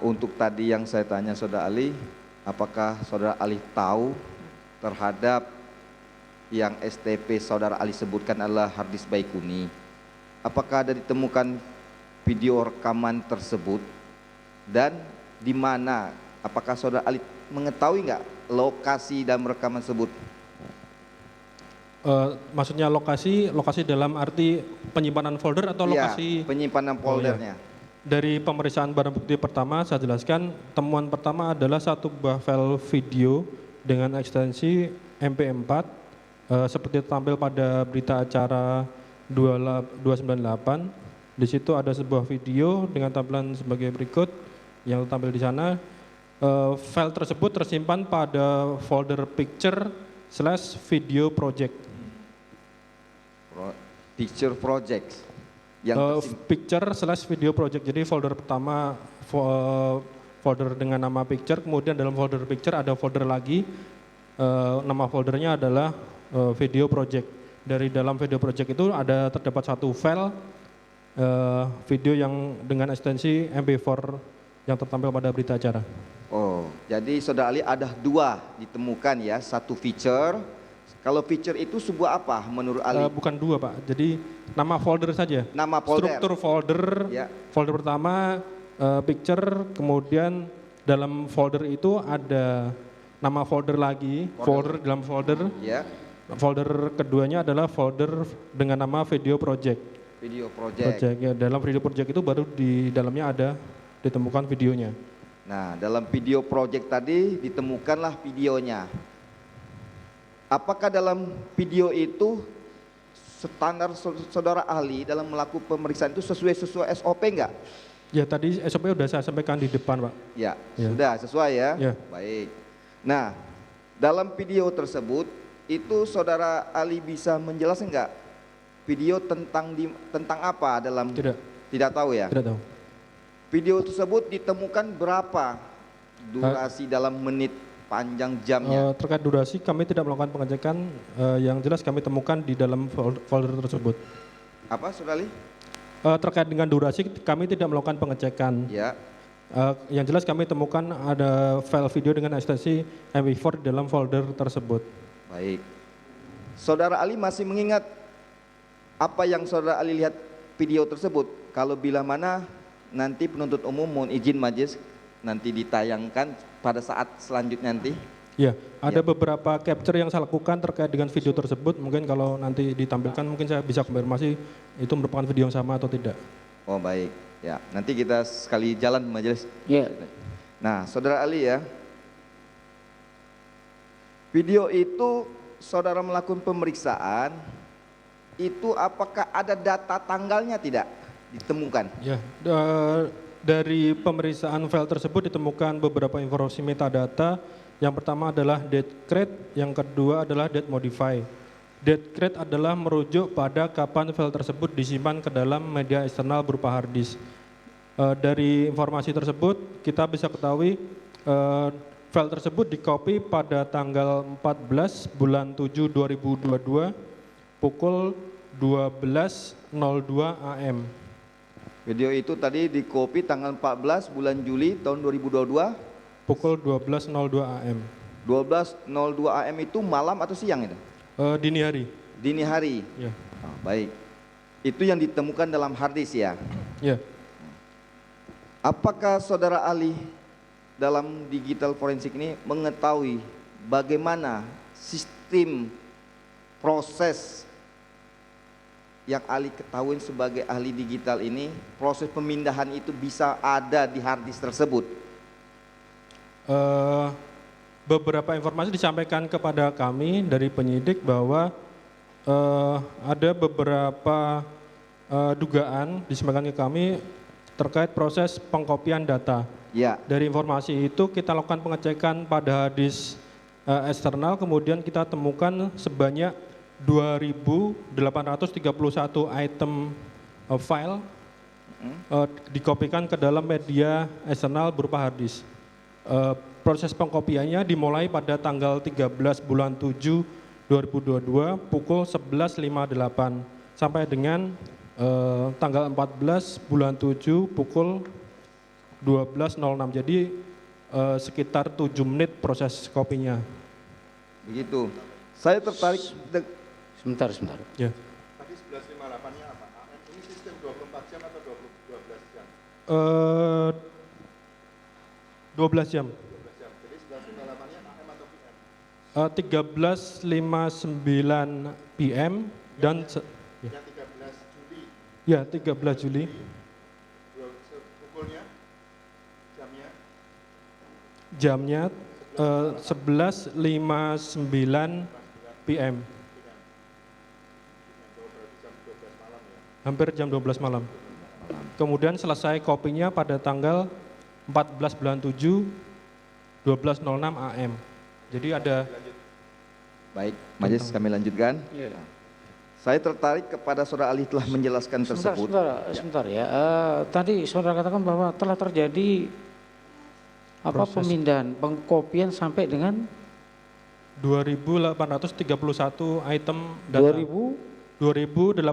Untuk tadi yang saya tanya Saudara Ali, apakah Saudara Ali tahu terhadap yang STP Saudara Ali sebutkan adalah harddisk Baikuni? Apakah ada ditemukan video rekaman tersebut dan di mana? Apakah Saudara Ali mengetahui nggak lokasi dalam rekaman tersebut? Maksudnya lokasi dalam arti penyimpanan folder atau lokasi? Ya, penyimpanan foldernya. Dari pemeriksaan barang bukti pertama saya jelaskan, temuan pertama adalah satu buah file video dengan ekstensi MP4 seperti tampil pada berita acara 298. Di situ ada sebuah video dengan tampilan sebagai berikut yang tampil di sana. File tersebut tersimpan pada folder picture/video project. Picture project. Picture/video project. Jadi folder pertama folder dengan nama picture, kemudian dalam folder picture ada folder lagi, nama foldernya adalah video project. Dari dalam video project itu ada terdapat satu file video yang dengan ekstensi MP4 yang tertampil pada berita acara. Oh, jadi Saudara Ali ada dua ditemukan ya, satu feature. Kalau feature itu sebuah apa menurut Ali? Bukan dua Pak, jadi nama folder saja. Nama folder. Struktur folder, ya. Folder pertama picture, kemudian dalam folder itu ada nama folder lagi, folder dalam folder. Ya. Folder keduanya adalah folder dengan nama video project. Video project. Ya, dalam video project itu baru di dalamnya ada ditemukan videonya. Nah, dalam video project tadi ditemukanlah videonya. Apakah dalam video itu standar Saudara ahli dalam melakukan pemeriksaan itu sesuai SOP enggak? Ya, tadi SOP sudah saya sampaikan di depan, Pak. Ya, sudah sesuai ya? Ya. Baik. Nah, dalam video tersebut itu Saudara ahli bisa menjelaskan enggak video tentang apa dalam? Tidak tahu ya? Tidak tahu. Video tersebut ditemukan berapa durasi dalam menit, panjang jamnya? Terkait durasi kami tidak melakukan pengecekan, yang jelas kami temukan di dalam folder tersebut. Apa Saudara Ali? Terkait dengan durasi kami tidak melakukan pengecekan. Ya. Yang jelas kami temukan ada file video dengan ekstensi MP4 di dalam folder tersebut. Baik. Saudara Ali masih mengingat apa yang Saudara Ali lihat video tersebut? Kalau bila mana nanti penuntut umum mohon izin majelis nanti ditayangkan pada saat selanjutnya nanti. Ya, ada beberapa capture yang saya lakukan terkait dengan video tersebut. Mungkin kalau nanti ditampilkan mungkin saya bisa konfirmasi itu merupakan video yang sama atau tidak. Oh baik, ya nanti kita sekali jalan majelis. Ya. Nah, Saudara Ali ya, video itu Saudara melakukan pemeriksaan itu apakah ada data tanggalnya tidak ditemukan? Ya, dari pemeriksaan file tersebut ditemukan beberapa informasi metadata. Yang pertama adalah date create, yang kedua adalah date modify. Date create adalah merujuk pada kapan file tersebut disimpan ke dalam media eksternal berupa hard disk. Dari informasi tersebut kita bisa ketahui file tersebut di-copy pada tanggal 14 bulan 7 2022 pukul 12.02 AM. Video itu tadi di-copy tanggal 14 bulan Juli tahun 2022 pukul 12.02 AM. 12.02 AM itu malam atau siang itu? Dini hari. Dini hari. Ya. Oh, baik. Itu yang ditemukan dalam hard disk ya? Ya. Apakah Saudara Ali dalam digital forensik ini mengetahui bagaimana sistem proses yang Ali ketahui sebagai ahli digital ini, proses pemindahan itu bisa ada di hard disk tersebut? Beberapa informasi disampaikan kepada kami dari penyidik bahwa ada beberapa dugaan disampaikan ke kami terkait proses pengkopian data. Ya. Dari informasi itu kita lakukan pengecekan pada hard disk eksternal, kemudian kita temukan sebanyak 2.831 item file dikopikan ke dalam media eksternal berupa hard disk. Proses pengkopiannya dimulai pada tanggal 13 bulan 7 2022 pukul 11.58 sampai dengan tanggal 14 bulan 7 pukul 12.06. Jadi sekitar 7 menit proses kopinya. Begitu. Saya tertarik Sebentar. Ya. tadi 1158-nya apa? Ini sistem 24 jam atau 12 jam? 12 jam. 12 jam. Jadi 1158-nya AM atau PM? 13.59 PM dan Yang 13 Juli. ya 13 Juli. Pukulnya? Jamnya? Jamnya 11.59 PM. Hampir jam 12 malam. Kemudian selesai kopinya pada tanggal 14 bulan 7 12.06 AM. Jadi ada Baik, majelis kami lanjutkan. Iya. Saya tertarik kepada saudara ahli telah menjelaskan tersebut. Sebentar ya. Tadi saudara katakan bahwa telah terjadi Proses. pemindahan, pengkopian sampai dengan 2.831 item data. 2.831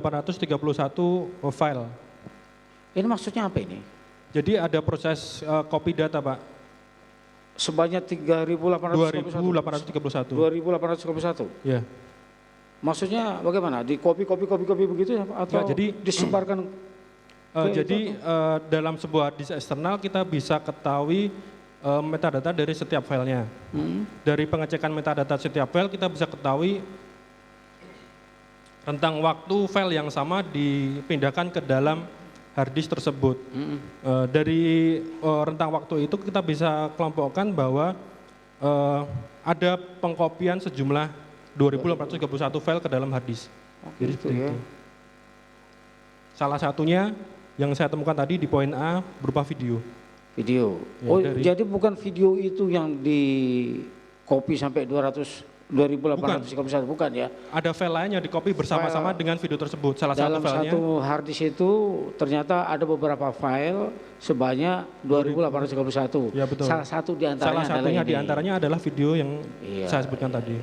file. Ini maksudnya apa ini? Jadi ada proses copy data, Pak. Sebanyak 2.831. 2.831. Ya. Maksudnya bagaimana? Di copy begitu ya, atau jadi disebarkan? Jadi dalam sebuah disk eksternal kita bisa ketahui metadata dari setiap filenya. Dari pengecekan metadata setiap file kita bisa ketahui rentang waktu file yang sama dipindahkan ke dalam hard disk tersebut. Dari rentang waktu itu kita bisa kelompokkan bahwa ada pengkopian sejumlah 2.831 file ke dalam hard disk. Jadi Gitu seperti ya. itu. Salah satunya yang saya temukan tadi di poin A berupa video. Video. Ya, Oh, dari- jadi bukan video itu yang di copy sampai 2.831, bukan ya? Ada file lain yang di-copy bersama-sama dengan video tersebut. Salah Dalam satu filenya satu hard disk itu ternyata ada beberapa file sebanyak 2.831. Ya, betul. Salah satu di antaranya salah satunya adalah ini. diantaranya adalah video yang Iya. saya sebutkan tadi.